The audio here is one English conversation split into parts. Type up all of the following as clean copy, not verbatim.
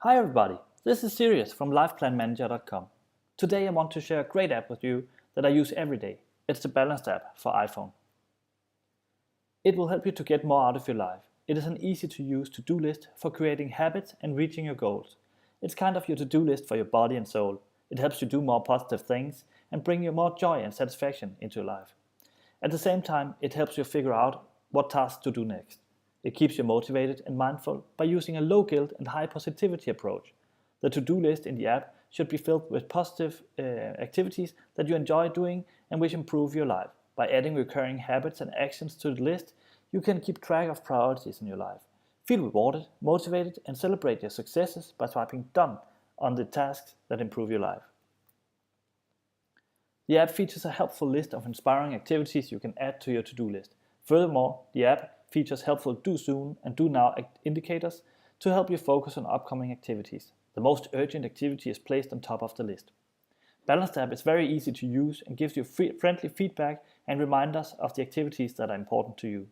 Hi everybody, this is Sirius from LifePlanManager.com. Today I want to share a great app with you that I use every day. It's the Balanced app for iPhone. It will help you to get more out of your life. It is an easy to use to-do list for creating habits and reaching your goals. It's kind of your to-do list for your body and soul. It helps you do more positive things and bring you more joy and satisfaction into your life. At the same time, it helps you figure out what tasks to do next. It keeps you motivated and mindful by using a low guilt and high positivity approach. The to-do list in the app should be filled with positive activities that you enjoy doing and which improve your life. By adding recurring habits and actions to the list, you can keep track of priorities in your life. Feel rewarded, motivated, and celebrate your successes by swiping done on the tasks that improve your life. The app features a helpful list of inspiring activities you can add to your to-do list. Furthermore, the app features helpful do soon and do now indicators to help you focus on upcoming activities. The most urgent activity is placed on top of the list. Balanced app is very easy to use and gives you friendly feedback and reminders of the activities that are important to you.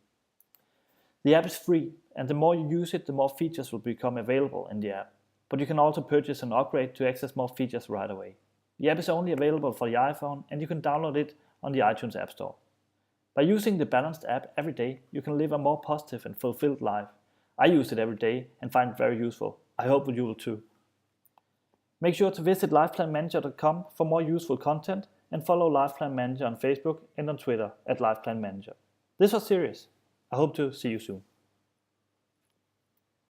The app is free, and the more you use it, the more features will become available in the app. But you can also purchase an upgrade to access more features right away. The app is only available for the iPhone, and you can download it on the iTunes App Store. By using the Balanced app every day, you can live a more positive and fulfilled life. I use it every day and find it very useful. I hope you will too. Make sure to visit LifePlanManager.com for more useful content and follow LifePlan Manager on Facebook and on Twitter at LifePlanManager. This was Sirius. I hope to see you soon.